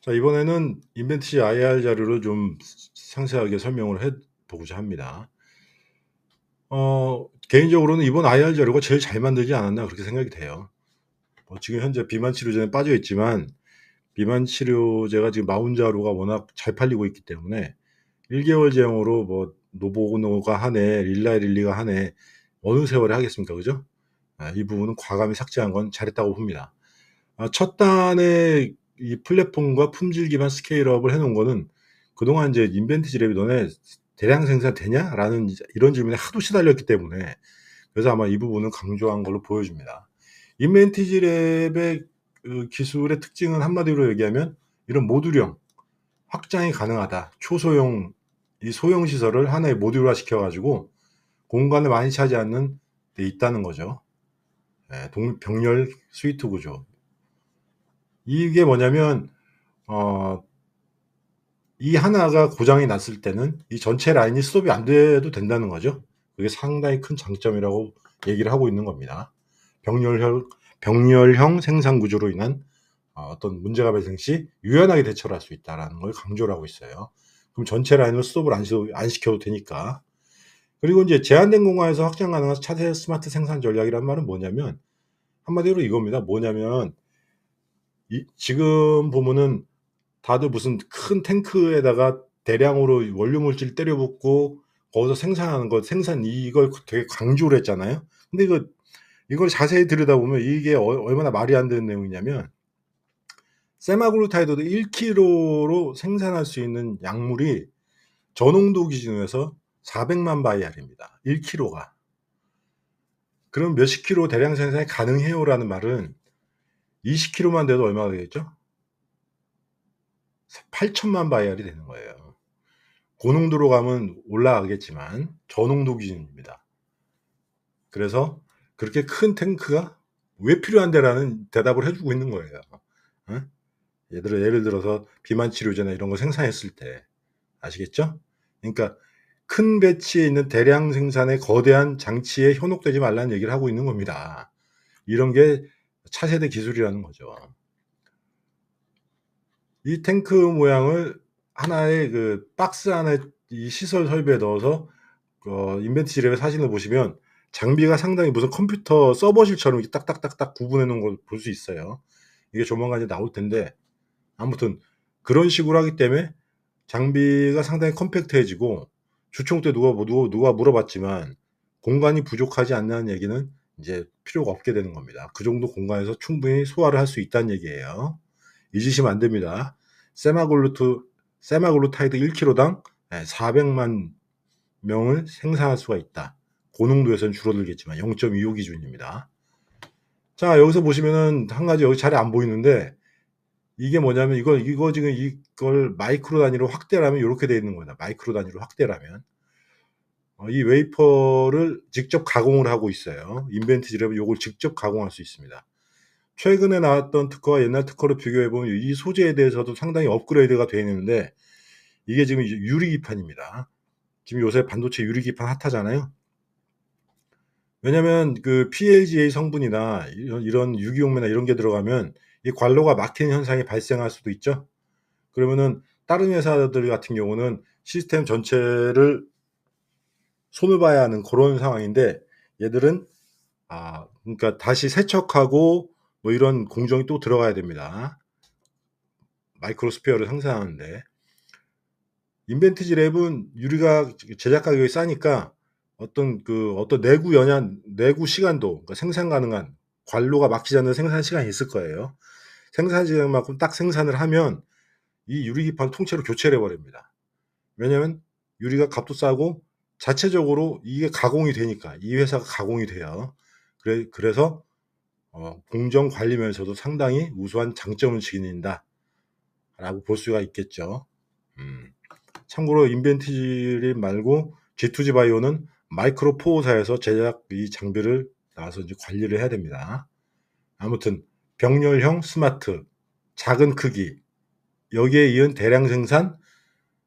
자, 이번에는 인벤티지 IR 자료를 좀 상세하게 설명을 해 보고자 합니다. 개인적으로는 이번 IR 자료가 제일 잘 만들지 않았나 그렇게 생각이 돼요. 지금 현재 비만 치료제는 빠져 있지만 비만 치료제가 지금 마운자로가 워낙 잘 팔리고 있기 때문에 1개월 제형으로 노보노가 하네, 릴라이릴리가 하네, 어느 세월에 하겠습니까? 그죠? 이 부분은 과감히 삭제한 건 잘했다고 봅니다. 첫 단에 이 플랫폼과 품질 기반 스케일업을 해 놓은 거는 그동안 이제 인벤티지 랩이 "너네 대량 생산되냐?"라는 이런 질문에 하도 시달렸기 때문에, 그래서 아마 이 부분을 강조한 걸로 보여집니다. 인벤티지 랩의 그 기술의 특징은 한마디로 얘기하면 이런 모듈형, 확장이 가능하다. 초소형 이 소형 시설을 하나의 모듈화 시켜 가지고 공간을 많이 차지하는 데 있다는 거죠. 예, 병렬 스위트 구조. 이게 뭐냐면 어 이 하나가 고장이 났을 때는 이 전체 라인이 스톱이 안 돼도 된다는 거죠. 그게 상당히 큰 장점이라고 얘기를 하고 있는 겁니다. 병렬형 생산 구조로 인한 어떤 문제가 발생 시 유연하게 대처를 할 수 있다라는 걸 강조를 하고 있어요. 그럼 전체 라인을 스톱을 안 시켜도 되니까. 그리고 인제 제한된 공간에서 확장 가능한 차세 스마트 생산 전략이란 말은 뭐냐면 한마디로 이겁니다. 뭐냐면 지금 보면은 다들 무슨 큰 탱크에다가 대량으로 원료 물질 때려 붓고 거기서 생산하는 것, 이걸 되게 강조를 했잖아요. 근데 이걸 자세히 들여다보면 이게 얼마나 말이 안 되는 내용이냐면, 세마글루타이드도 1 킬로로 생산할 수 있는 약물이 저농도 기준에서 400만 바이알입니다. 1 킬로가. 그럼 몇십 킬로 대량 생산이 가능해요라는 말은 20 킬로만 돼도 얼마가 되겠죠? 8천만 바이알이 되는 거예요. 고농도로 가면 올라가겠지만 저농도 기준입니다. 그래서 그렇게 큰 탱크가 왜 필요한데라는 대답을 해 주고 있는 거예요. 어? 예를 들어서 비만 치료제나 이런 거 생산했을 때, 아시겠죠? 그러니까 큰 배치에 있는 대량 생산의 거대한 장치에 현혹되지 말라는 얘기를 하고 있는 겁니다. 이런 게 차세대 기술이라는 거죠. 이 탱크 모양을 하나의 그 박스 안에 이 시설 설비에 넣어서 인벤티지 랩의 사진을 보시면 장비가 상당히 무슨 컴퓨터 서버실처럼 이렇게 딱딱딱딱 구분해 놓은 걸 볼 수 있어요. 이게 조만간 이제 나올 텐데, 아무튼 그런 식으로 하기 때문에 장비가 상당히 컴팩트해지고, 주총 때 누가 물어봤지만 공간이 부족하지 않냐는 얘기는 이제 필요가 없게 되는 겁니다. 그 정도 공간에서 충분히 소화를 할 수 있다는 얘기예요. 잊으시면 안 됩니다. 세마글루트 세마글루타이드 1 킬로당 400만 명을 생산할 수가 있다. 고농도에서는 줄어들겠지만 0.25 기준입니다. 자, 여기서 보시면은 한 가지 여기 잘 안 보이는데, 이게 뭐냐면 이거 지금 이걸 마이크로 단위로 확대라면 요렇게 되어 있는 거다. 마이크로 단위로 확대라면. 이 웨이퍼를 직접 가공을 하고 있어요. 인벤티지랩은 요걸 직접 가공할 수 있습니다. 최근에 나왔던 특허와 옛날 특허를 비교해 보면 이 소재에 대해서도 상당히 업그레이드가 되어 있는데, 이게 지금 이제 유리기판입니다. 지금 요새 반도체 유리기판 핫하잖아요. 왜냐면 그 PLGA 성분이나 이런 유기용매나 이런 게 들어가면 이 관로가 막히는 현상이 발생할 수도 있죠. 그러면은 다른 회사들 같은 경우는 시스템 전체를 손을 봐야 하는 그런 상황인데, 얘들은 그러니까 다시 세척하고 뭐 이런 공정이 또 들어가야 됩니다. 마이크로스피어를 생산하는데. 인벤티지 랩은 유리가 제작 가격이 싸니까 어떤 내구 시간도, 그러니까 생산 가능한 관로가 막히지 않는 생산 시간이 있을 거예요. 생산 시간만큼 딱 생산을 하면 이 유리기판 통째로 교체를 해 버립니다. 왜냐면 유리가 값도 싸고 자체적으로 이게 가공이 되니까, 이 회사가 가공이 돼요. 그래서 공정 관리 면에서도 상당히 우수한 장점을 지닌다라고 볼 수가 있겠죠. 참고로 인벤티지 말고 G2G 바이오는 마이크로 포사에서 제작 이 장비를 나와서 이제 관리를 해야 됩니다. 아무튼 병렬형 스마트, 작은 크기, 여기에 이은 대량 생산,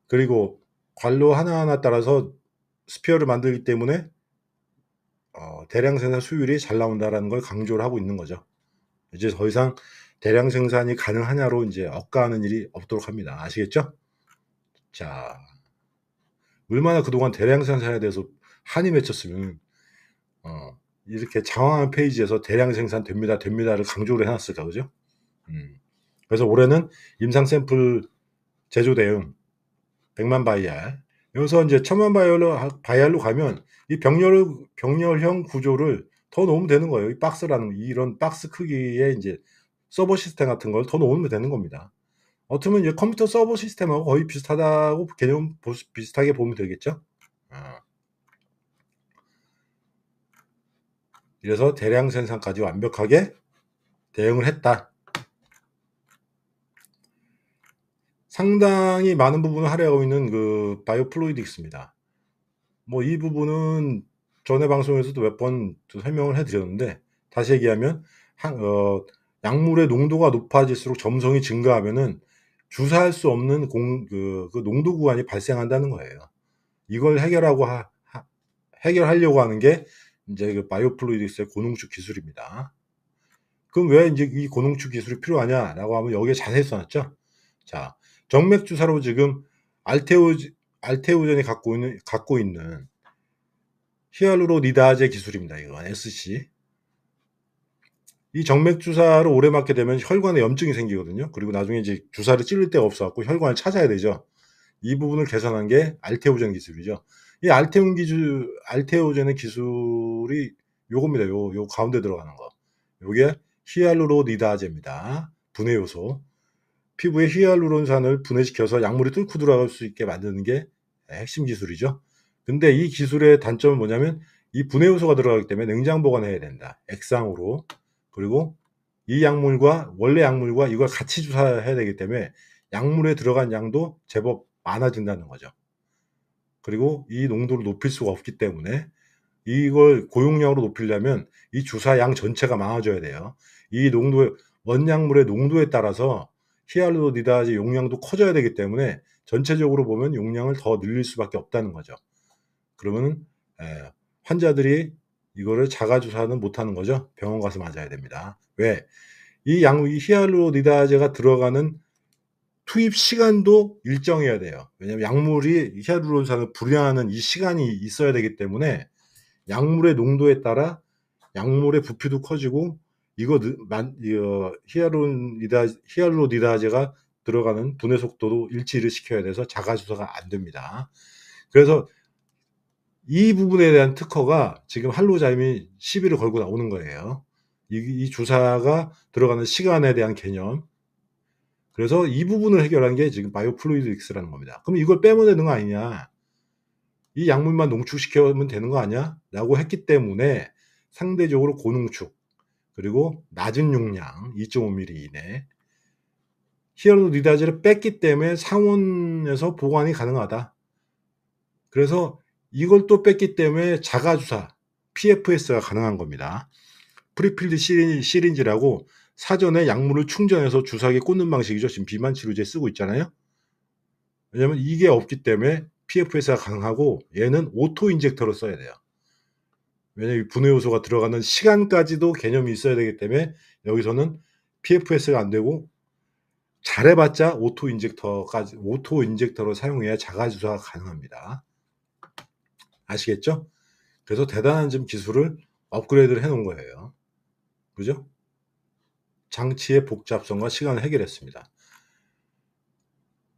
그리고 관로 하나하나 따라서 스피어를 만들기 때문에 대량 생산 수율이 잘 나온다라는 걸 강조를 하고 있는 거죠. 이제 더 이상 대량 생산이 가능하냐로 이제 억가하는 일이 없도록 합니다. 아시겠죠? 자, 얼마나 그동안 대량 생산에 대해서 한이 맺혔으면 이렇게 장황한 페이지에서 대량 생산 됩니다를 강조를 해놨을까, 그죠? 그래서 올해는 임상 샘플 제조 대응 100만 바이알. 여기서 이제 1000만 바이알로 가면 이 병렬형 구조를 더 놓으면 되는 거예요. 이 박스라는 이런 박스 크기의 이제 서버 시스템 같은 걸 더 놓으면 되는 겁니다. 어떻게 보면 이제 컴퓨터 서버 시스템하고 거의 비슷하다고 개념 비슷하게 보면 되겠죠. 이래서 대량 생산까지 완벽하게 대응을 했다. 상당히 많은 부분을 할애하고 있는 그 바이오플루이딕스입니다. 뭐 이 부분은 전에 방송에서도 몇 번 설명을 해드렸는데 다시 얘기하면 약물의 농도가 높아질수록 점성이 증가하면은 주사할 수 없는 그 농도 구간이 발생한다는 거예요. 이걸 해결하려고 하는 게 이제 그 바이오플루이딕스의 고농축 기술입니다. 그럼 왜 이제 이 고농축 기술이 필요하냐라고 하면 여기에 자세히 써놨죠. 자, 정맥 주사로 지금 알테오젠이 갖고 있는 히알루로니다제 기술입니다. 이건 SC. 이 정맥 주사를 오래 맞게 되면 혈관에 염증이 생기거든요. 그리고 나중에 이제 주사를 찌를 데가 없어갖고 혈관을 찾아야 되죠. 이 부분을 개선한 게 알테오젠 기술이죠. 이 알테오젠의 기술이 요겁니다. 요 가운데 들어가는 거. 요게 히알루로니다제입니다. 분해 요소. 피부에 히알루론산을 분해시켜서 약물이 뚫고 들어갈 수 있게 만드는 게 핵심 기술이죠. 근데 이 기술의 단점은 뭐냐면 이 분해 요소가 들어가기 때문에 냉장 보관해야 된다. 액상으로. 그리고 이 약물과 원래 약물과 이걸 같이 주사해야 되기 때문에 약물에 들어간 양도 제법 많아진다는 거죠. 그리고 이 농도를 높일 수가 없기 때문에 이걸 고용량으로 높이려면 이 주사 양 전체가 많아져야 돼요. 이 원약물의 농도에 따라서 히알루로니다제 용량도 커져야 되기 때문에 전체적으로 보면 용량을 더 늘릴 수밖에 없다는 거죠. 그러면 환자들이 이거를 자가 주사는 못하는 거죠. 병원 가서 맞아야 됩니다. 왜? 이 히알루로니다제가 들어가는 투입 시간도 일정해야 돼요. 왜냐하면 약물이 히알루론산을 분해하는 이 시간이 있어야 되기 때문에 약물의 농도에 따라 약물의 부피도 커지고 히알루로니다제가 들어가는 분해 속도도 일치를 시켜야 돼서 자가 주사가 안 됩니다. 그래서 이 부분에 대한 특허가 지금 할로자임이 시비를 걸고 나오는 거예요. 이 주사가 들어가는 시간에 대한 개념. 그래서 이 부분을 해결한 게 지금 바이오플루이딕스라는 겁니다. 그럼 이걸 빼면 되는 거 아니냐? 이 약물만 농축시키면 되는 거 아니야? 라고 했기 때문에 상대적으로 고농축 그리고 낮은 용량 2.5ml 이내 히알루로니다제를 뺐기 때문에 상온에서 보관이 가능하다. 그래서 이걸 또 뺐기 때문에 자가주사 PFS가 가능한 겁니다. 프리필드 시린지라고 사전에 약물을 충전해서 주사기에 꽂는 방식이죠. 지금 비만 치료제 쓰고 있잖아요. 왜냐면 이게 없기 때문에 PFS가 가능하고 얘는 오토 인젝터로 써야 돼요. 왜냐면 분해 요소가 들어가는 시간까지도 개념이 있어야 되기 때문에 여기서는 PFS가 안 되고 잘해봤자 오토 인젝터로 사용해야 자가 주사가 가능합니다. 아시겠죠? 그래서 대단한 좀 기술을 업그레이드를 해놓은 거예요. 그죠? 장치의 복잡성과 시간을 해결했습니다.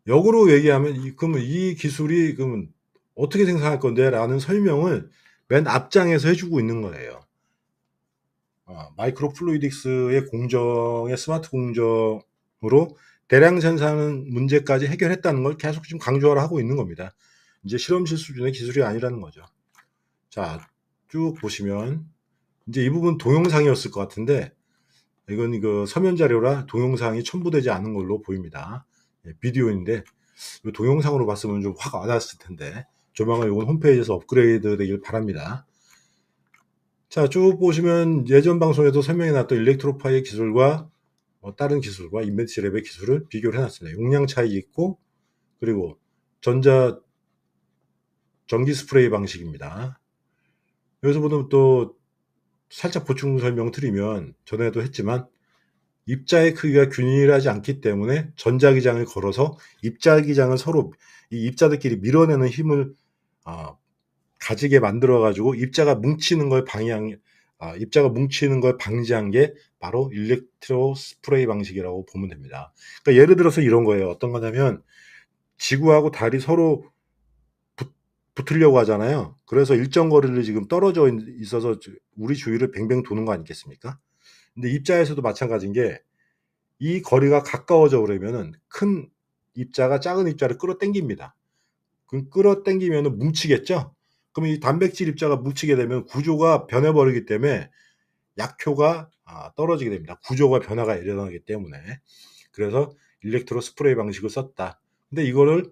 역으로 얘기하면 그러면 이 기술이 그러면 어떻게 생산할 건데? 라는 설명을 맨 앞장에서 해주고 있는 거예요. 마이크로 플루이딕스의 공정의 스마트 공정으로 대량 생산 문제까지 해결했다는 걸 계속 지금 강조를 하고 있는 겁니다. 이제 실험실 수준의 기술이 아니라는 거죠. 자, 쭉 보시면 이제 이 부분 동영상이었을 것 같은데 이건 그 서면 자료라 동영상이 첨부되지 않은 걸로 보입니다. 비디오인데 동영상으로 봤으면 좀 화가 와닿았을 텐데 조만간 이건 홈페이지에서 업그레이드 되길 바랍니다. 자, 쭉 보시면 예전 방송에도 설명해 놨던 일렉트로파의 기술과 다른 기술과 인벤티랩의 기술을 비교를 해놨습니다. 용량 차이 있고 그리고 전기 스프레이 방식입니다. 여기서 보면 또 살짝 보충 설명 드리면 전에도 했지만 입자의 크기가 균일하지 않기 때문에 전자기장을 걸어서 입자기장을 서로 이 입자들끼리 밀어내는 힘을 가지게 만들어 가지고 입자가 뭉치는 걸 방지한 게 바로 일렉트로 스프레이 방식이라고 보면 됩니다. 그러니까 예를 들어서 이런 거예요. 어떤 거냐면 지구하고 달이 서로 붙으려고 하잖아요. 그래서 일정 거리를 지금 떨어져 있어서 우리 주위를 뱅뱅 도는 거 아니겠습니까? 근데 입자에서도 마찬가지인 게 이 거리가 가까워져 그러면은 큰 입자가 작은 입자를 끌어당깁니다. 그럼 끌어당기면은 뭉치겠죠? 그럼 이 단백질 입자가 뭉치게 되면 구조가 변해버리기 때문에 약효가 떨어지게 됩니다. 구조가 변화가 일어나기 때문에. 그래서 일렉트로 스프레이 방식을 썼다. 근데 이거를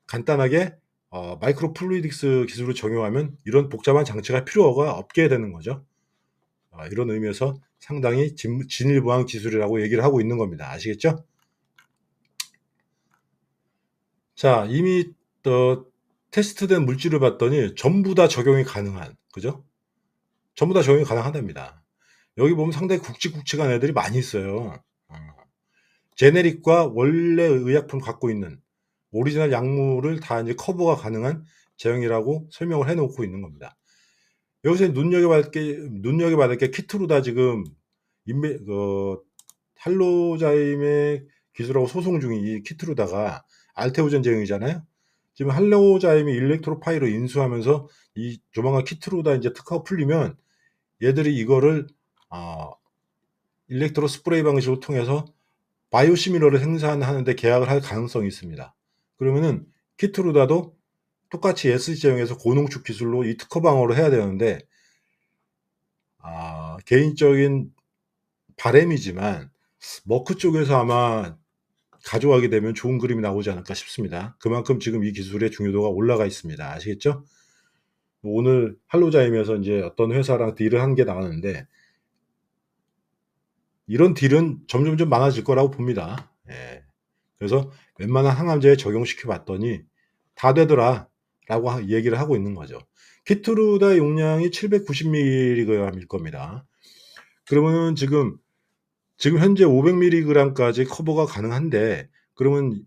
간단하게 마이크로 플루이딕스 기술을 적용하면 이런 복잡한 장치가 필요가 없게 되는 거죠. 이런 의미에서 상당히 진일보한 기술이라고 얘기를 하고 있는 겁니다. 아시겠죠? 자, 이미 테스트된 물질을 봤더니 전부 다 적용이 가능한, 그죠? 전부 다 적용이 가능하답니다. 여기 보면 상당히 굵직굵직한 애들이 많이 있어요. 제네릭과 원래 의약품 갖고 있는 오리지널 약물을 다 이제 커버가 가능한 제형이라고 설명을 해놓고 있는 겁니다. 여기서 눈여겨봐야 게 키트루다 지금 할로자임의 기술하고 소송 중인 이 키트루다가 알테오젠 제형이잖아요. 지금 할로자임이 일렉트로파이로 인수하면서 이 조만간 키트루다 이제 특허가 풀리면 얘들이 이거를 일렉트로 스프레이 방식으로 통해서 바이오시밀러를 생산하는데 계약을 할 가능성이 있습니다. 그러면은 키트루다도 똑같이 SG 제형에서 고농축 기술로 이 특허 방어를 해야 되는데 개인적인 바람이지만 머크 쪽에서 아마 가져가게 되면 좋은 그림이 나오지 않을까 싶습니다. 그만큼 지금 이 기술의 중요도가 올라가 있습니다. 아시겠죠? 오늘 할로자임에서 이제 어떤 회사랑 딜을 한 게 나왔는데 이런 딜은 점점점 많아질 거라고 봅니다. 예. 그래서 웬만한 항암제에 적용시켜 봤더니 다 되더라라고 얘기를 하고 있는 거죠. 키트루다 용량이 790mg일 겁니다. 그러면은 지금 현재 500mg까지 커버가 가능한데 그러면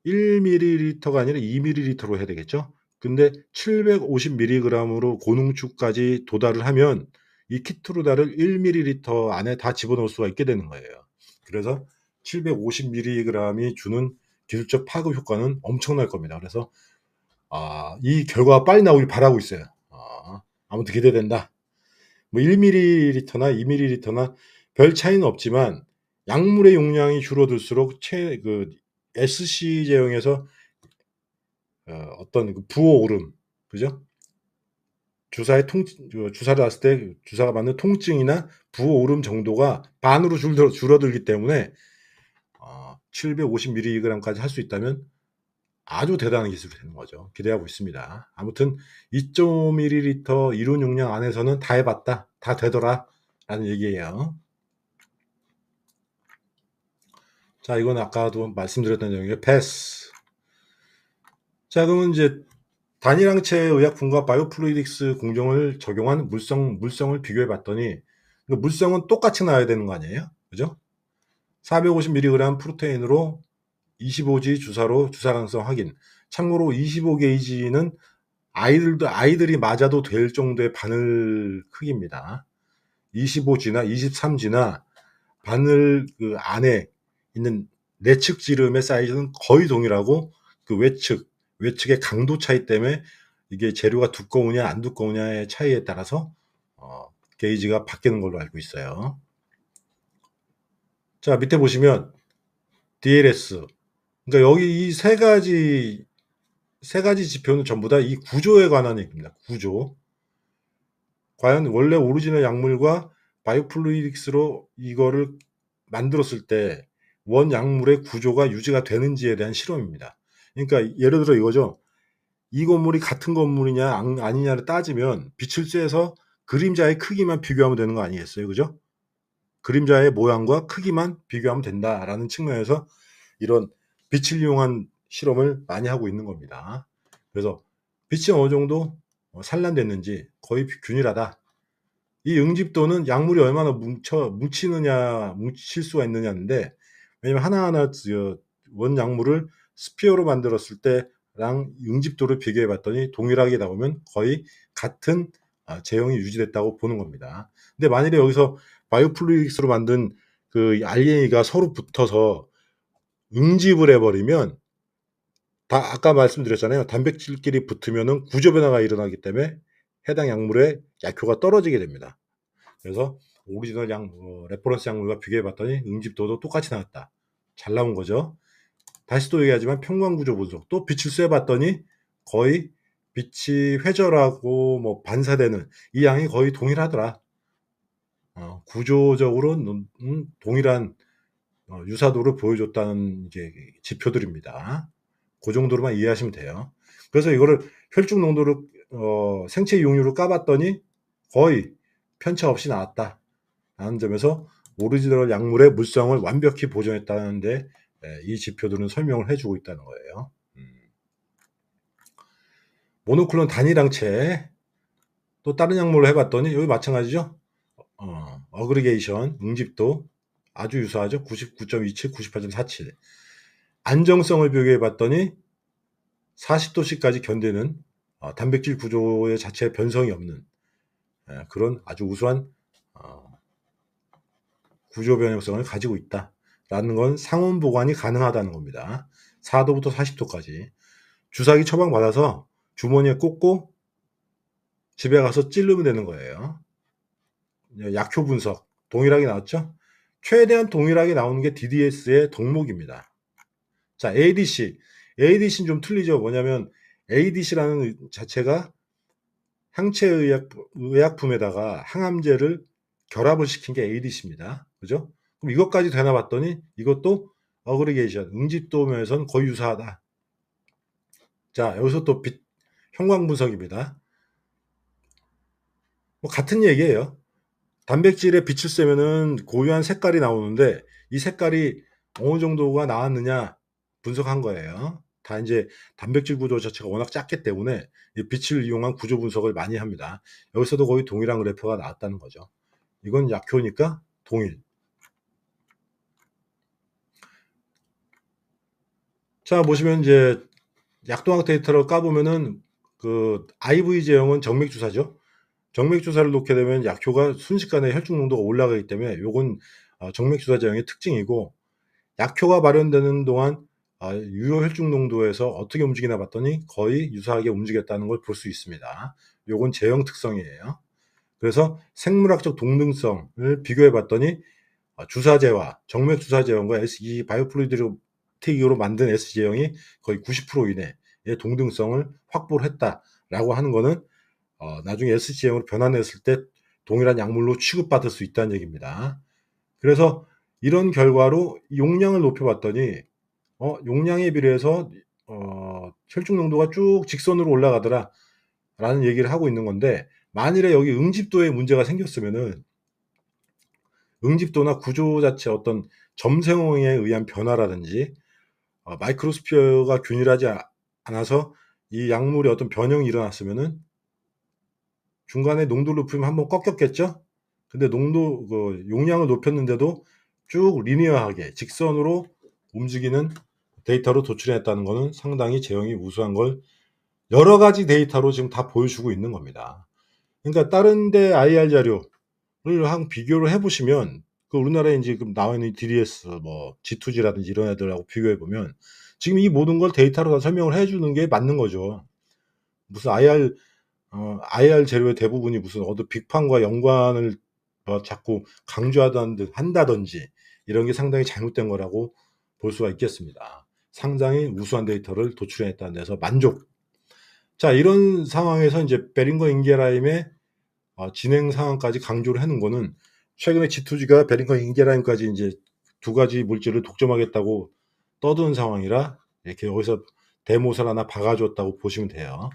1ml가 아니라 2ml로 해야 되겠죠? 근데 750mg으로 고농축까지 도달을 하면 이 키트루다를 1ml 안에 다 집어넣을 수가 있게 되는 거예요. 그래서 750mg이 주는 기술적 파급 효과는 엄청날 겁니다. 그래서 이 결과가 빨리 나오길 바라고 있어요. 아무튼 기대된다. 뭐 1ml나 2ml나 별 차이는 없지만 약물의 용량이 줄어들수록 SC 제형에서 어떤 부어오름, 그죠? 주사를 놨을 때 주사가 맞는 통증이나 부어오름 정도가 반으로 줄어들기 때문에 750mg까지 할 수 있다면 아주 대단한 기술이 되는 거죠. 기대하고 있습니다. 아무튼 2.5ml 이론 용량 안에서는 다 해봤다, 다 되더라 라는 얘기예요. 자, 이건 아까도 말씀드렸던 내용이에요. 패스. 자, 그러면 이제 단일항체 의약품과 바이오플루이딕스 공정을 적용한 물성을 비교해 봤더니 물성은 똑같이 나와야 되는 거 아니에요? 그죠? 450mg 프로테인으로 25G 주사로 주사 가능성 확인. 참고로 25게이지는 아이들이 맞아도 될 정도의 바늘 크기입니다. 25G나 23G나 바늘 그 안에 있는 내측 지름의 사이즈는 거의 동일하고 그 외측의 강도 차이 때문에 이게 재료가 두꺼우냐 안 두꺼우냐의 차이에 따라서 게이지가 바뀌는 걸로 알고 있어요. 자, 밑에 보시면 DLS. 그러니까 여기 이 세 가지 지표는 전부 다 이 구조에 관한 얘기입니다. 구조. 과연 원래 오리지널 약물과 바이오플루이딕스로 이거를 만들었을 때 원 약물의 구조가 유지가 되는지에 대한 실험입니다. 그러니까 예를 들어 이거죠. 이 건물이 같은 건물이냐 아니냐를 따지면 빛을 쬐서 그림자의 크기만 비교하면 되는 거 아니겠어요? 그죠? 그림자의 모양과 크기만 비교하면 된다라는 측면에서 이런 빛을 이용한 실험을 많이 하고 있는 겁니다. 그래서 빛이 어느 정도 산란됐는지 거의 균일하다. 이 응집도는 약물이 얼마나 뭉칠 수가 있느냐인데, 왜냐면 하나하나 원 약물을 스피어로 만들었을 때랑 응집도를 비교해 봤더니 동일하게 나오면 거의 같은 제형이 유지됐다고 보는 겁니다. 근데 만일에 여기서 바이오플루이딕스로 만든 그 RNA가 서로 붙어서 응집을 해버리면, 아까 말씀드렸잖아요. 단백질끼리 붙으면은 구조 변화가 일어나기 때문에 해당 약물의 약효가 떨어지게 됩니다. 그래서 오리지널 레퍼런스 약물과 비교해 봤더니 응집도도 똑같이 나왔다. 잘 나온 거죠. 다시 또 얘기하지만 평광구조 분석, 또 빛을 쐬 봤더니 거의 빛이 회절하고 뭐 반사되는 이 양이 거의 동일하더라. 구조적으로 동일한 유사도를 보여줬다는 이제 지표들입니다. 그 정도로만 이해하시면 돼요. 그래서 이거를 혈중 농도를 생체 이용률을 까봤더니 거의 편차 없이 나왔다 라는 점에서 오리지널 약물의 물성을 완벽히 보존했다는데, 이 지표들은 설명을 해주고 있다는 거예요. 모노클론 단일항체, 또 다른 약물을 해봤더니 여기 마찬가지죠. 어그리게이션, 응집도 아주 유사하죠. 99.27, 98.47. 안정성을 비교해봤더니 40도씨까지 견디는 단백질 구조의 자체에 변성이 없는 그런 아주 우수한 구조 변형성을 가지고 있다라는 건 상온 보관이 가능하다는 겁니다. 4도부터 40도까지. 주사기 처방받아서 주머니에 꽂고 집에 가서 찌르면 되는 거예요. 약효 분석 동일하게 나왔죠? 최대한 동일하게 나오는 게 DDS의 덕목입니다. 자, ADC. ADC는 좀 틀리죠. 뭐냐면 ADC라는 자체가 항체 의약품에다가 항암제를 결합을 시킨 게 ADC입니다. 그죠? 그럼 이것까지 되나 봤더니 이것도 어그리게이션, 응집도 면에서는 거의 유사하다. 자, 여기서 또 형광 분석입니다. 뭐 같은 얘기예요. 단백질에 빛을 쐬면은 고유한 색깔이 나오는데 이 색깔이 어느 정도가 나왔느냐 분석한 거예요. 다 이제 단백질 구조 자체가 워낙 작기 때문에 빛을 이용한 구조 분석을 많이 합니다. 여기서도 거의 동일한 그래프가 나왔다는 거죠. 이건 약효니까 동일. 자, 보시면 이제 약동학 데이터를 까보면은 그 IV 제형은 정맥 주사죠. 정맥 주사를 놓게 되면 약효가 순식간에 혈중 농도가 올라가기 때문에 요건 정맥 주사 제형의 특징이고, 약효가 발현되는 동안 유효 혈중 농도에서 어떻게 움직이나 봤더니 거의 유사하게 움직였다는 걸 볼 수 있습니다. 요건 제형 특성이에요. 그래서 생물학적 동등성을 비교해 봤더니 주사제와 정맥 주사제형과 이 바이오플루이드로 만든 S제형이 거의 90% 이내의 동등성을 확보를 했다라고 하는 거는 나중에 S제형으로 변환했을 때 동일한 약물로 취급받을 수 있다는 얘기입니다. 그래서 이런 결과로 용량을 높여봤더니 용량에 비례해서 혈중 농도가 쭉 직선으로 올라가더라 라는 얘기를 하고 있는 건데, 만일에 여기 응집도에 문제가 생겼으면은 응집도나 구조 자체 어떤 점성에 의한 변화라든지 마이크로스피어가 균일하지 않아서 이 약물의 어떤 변형이 일어났으면은 중간에 농도를 높이면 한번 꺾였겠죠. 근데 용량을 높였는데도 쭉 리니어하게 직선으로 움직이는 데이터로 도출했다는 것은 상당히 제형이 우수한 걸 여러 가지 데이터로 지금 다 보여주고 있는 겁니다. 그러니까 다른 데 IR 자료를 한 비교를 해보시면 그 우리나라에 이제 나와 있는 DDS, 뭐 G2G라든지 이런 애들하고 비교해 보면 지금 이 모든 걸 데이터로 다 설명을 해주는 게 맞는 거죠. 무슨 IR 재료의 대부분이 무슨 빅판과 연관을 자꾸 한다든지 이런 게 상당히 잘못된 거라고 볼 수가 있겠습니다. 상당히 우수한 데이터를 도출해냈다는 데서 만족. 자, 이런 상황에서 이제 베링거 인게라임의 진행 상황까지 강조를 하는 거는 최근에 G2G가 베링거 인게라임까지 이제 두 가지 물질을 독점하겠다고 떠드는 상황이라 이렇게 여기서 대모사를 하나 박아줬다고 보시면 돼요.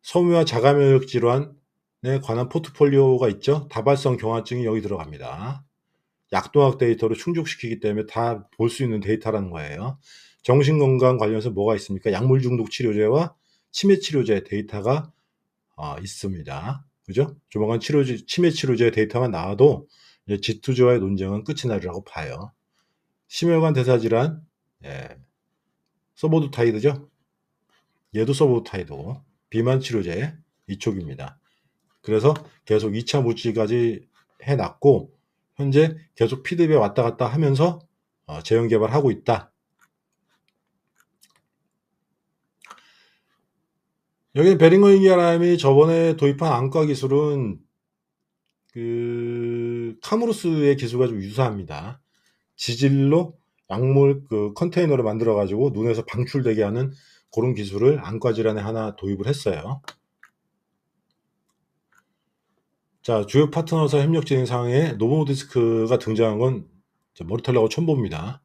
섬유와 자가면역 질환에 관한 포트폴리오가 있죠. 다발성 경화증이 여기 들어갑니다. 약동학 데이터로 충족시키기 때문에 다 볼 수 있는 데이터라는 거예요. 정신건강 관련해서 뭐가 있습니까? 약물 중독 치료제와 치매 치료제 데이터가 있습니다. 그죠? 조만간 치매 치료제 데이터가 나와도 이제 G2G와의 논쟁은 끝이 나리라고 봐요. 심혈관 대사질환, 예, 서보두타이드죠? 얘도 서보두타이드고, 비만 치료제 이쪽입니다. 그래서 계속 2차 물질까지 해놨고, 현재 계속 피드백 왔다 갔다 하면서 제형 개발하고 있다. 여기 베링거 인기아람이 저번에 도입한 안과 기술은 그 카무루스의 기술과 좀 유사합니다. 지질로 약물 그 컨테이너를 만들어 가지고 눈에서 방출되게 하는 그런 기술을 안과 질환에 하나 도입을 했어요. 자, 주요 파트너사 협력 진행 상황에 노보노디스크가 등장한 건 머리털나고 처음 봅니다.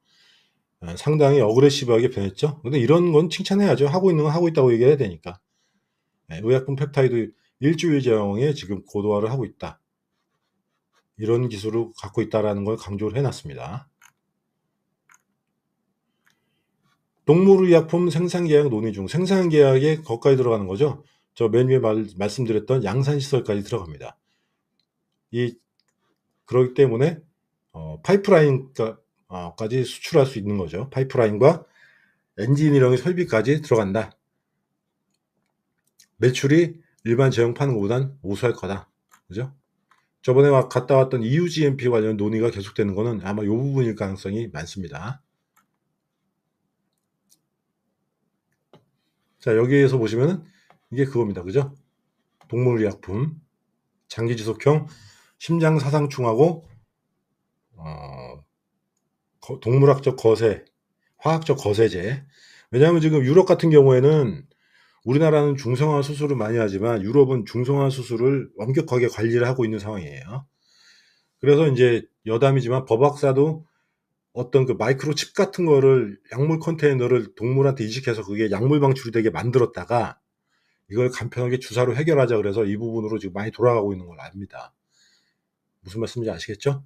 상당히 어그레시브하게 변했죠. 근데 이런 건 칭찬해야죠. 하고 있는 건 하고 있다고 얘기해야 되니까. 의약품 펩타이드 일주일 제형에 지금 고도화를 하고 있다. 이런 기술을 갖고 있다라는 걸 강조를 해놨습니다. 동물의약품 생산계약 논의 중, 생산계약에 거기까지 들어가는 거죠. 저 맨 위에 말씀드렸던 양산시설까지 들어갑니다. 그렇기 때문에 파이프라인까지 수출할 수 있는 거죠. 파이프라인과 엔지니어링 설비까지 들어간다. 매출이 일반 제형 파는 것보단 우수할 거다. 그죠? 저번에 갔다 왔던 EU GMP 관련 논의가 계속되는 거는 아마 이 부분일 가능성이 많습니다. 자, 여기에서 보시면은 이게 그겁니다. 그죠? 동물의약품, 장기지속형, 심장사상충하고 동물학적 거세, 화학적 거세제. 왜냐하면 지금 유럽 같은 경우에는 우리나라는 중성화 수술을 많이 하지만 유럽은 중성화 수술을 엄격하게 관리를 하고 있는 상황이에요. 그래서 이제 여담이지만 법학사도 어떤 그 마이크로칩 같은 거를 약물 컨테이너를 동물한테 이식해서 그게 약물 방출이 되게 만들었다가 이걸 간편하게 주사로 해결하자 그래서 이 부분으로 지금 많이 돌아가고 있는 걸 압니다. 무슨 말씀인지 아시겠죠?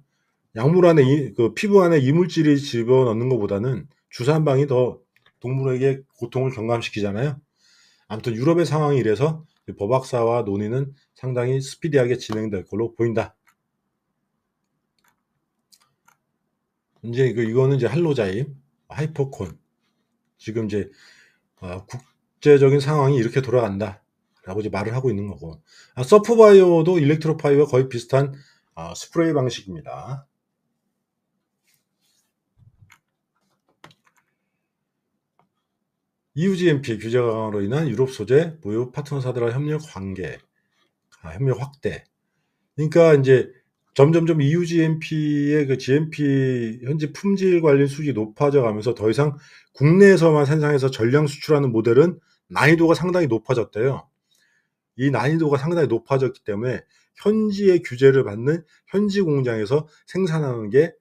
약물 안에 그 피부 안에 이물질이 집어넣는 것보다는 주사 한 방이 더 동물에게 고통을 경감시키잖아요. 아무튼 유럽의 상황이 이래서 법학사와 논의는 상당히 스피디하게 진행될 걸로 보인다. 이제 이거는 이제 할로자임, 하이퍼콘. 지금 이제 국제적인 상황이 이렇게 돌아간다. 라고 이제 말을 하고 있는 거고. 서프바이오도 일렉트로파이와 거의 비슷한 스프레이 방식입니다. EU GMP 규제 강화로 인한 유럽 소재 무역 파트너사들과 협력 관계, 협력 확대. 그러니까 이제 점점점 EU GMP의 그 GMP 현지 품질 관리 수준이 높아져 가면서 더 이상 국내에서만 생산해서 전량 수출하는 모델은 난이도가 상당히 높아졌대요. 이 난이도가 상당히 높아졌기 때문에 현지의 규제를 받는 현지 공장에서 생산하는 게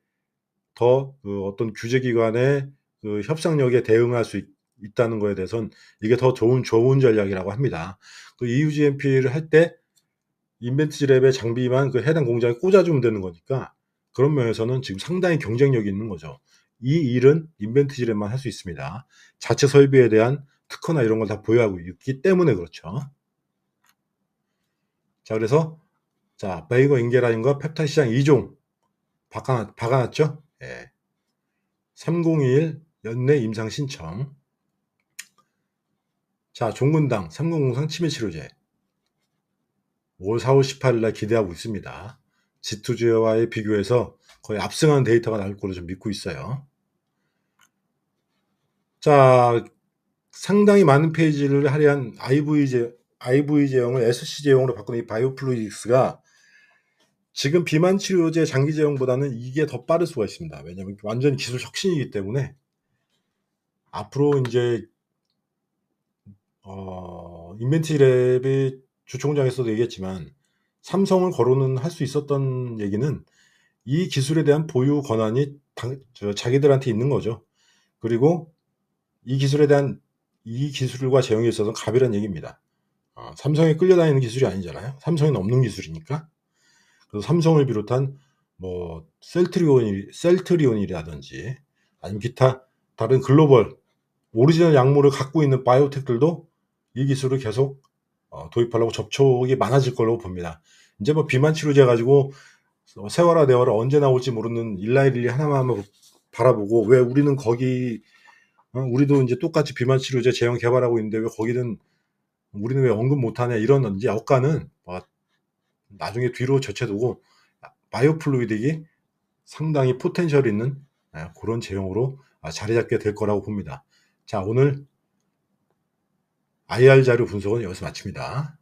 더 그 어떤 규제기관의 그 협상력에 대응할 수 있다는 거에 대해서는 이게 더 좋은 전략이라고 합니다. 그 EU GMP를 할 때 인벤트지랩의 장비만 그 해당 공장에 꽂아주면 되는 거니까 그런 면에서는 지금 상당히 경쟁력이 있는 거죠. 이 일은 인벤트지랩만 할 수 있습니다. 자체 설비에 대한 특허나 이런 걸 다 보유하고 있기 때문에 그렇죠. 자, 그래서 베이거 인게라인과 펩타이드 시장 2종 박아놨죠. 예. 3021 연내 임상 신청. 자, 종근당 3003 치매 치료제. 올 4월 18일 날 기대하고 있습니다. G2G와의 비교해서 거의 압승하는 데이터가 나올 걸로 좀 믿고 있어요. 자, 상당히 많은 페이지를 할애한 IV 제형을 SC 제형으로 바꾸는 이 바이오플루이딕스가 지금 비만 치료제 장기 제형보다는 이게 더 빠를 수가 있습니다. 왜냐하면 완전히 기술 혁신이기 때문에 앞으로 이제 인벤티랩의 주총장에서도 얘기했지만 삼성을 거론은 할 수 있었던 얘기는 이 기술에 대한 보유 권한이 자기들한테 있는 거죠. 그리고 이 기술과 제형에 있어서 갑이라는 얘기입니다. 삼성에 끌려다니는 기술이 아니잖아요. 삼성에는 없는 기술이니까. 그래서 삼성을 비롯한 뭐 셀트리온이라든지 아니면 기타 다른 글로벌 오리지널 약물을 갖고 있는 바이오텍들도 이 기술을 계속 도입하려고 접촉이 많아질 걸로 봅니다. 이제 뭐 비만 치료제 가지고 세월아 내월아 언제 나올지 모르는 일라일리 하나만 바라보고 왜 우리는 거기 우리도 이제 똑같이 비만 치료제 제형 개발하고 있는데 왜 거기는 우리는 왜 언급 못하냐 이런 이제 억가는 나중에 뒤로 제쳐두고 바이오플루이딕이 상당히 포텐셜 있는 그런 제형으로 자리 잡게 될 거라고 봅니다. 자, 오늘 IR 자료 분석은 여기서 마칩니다.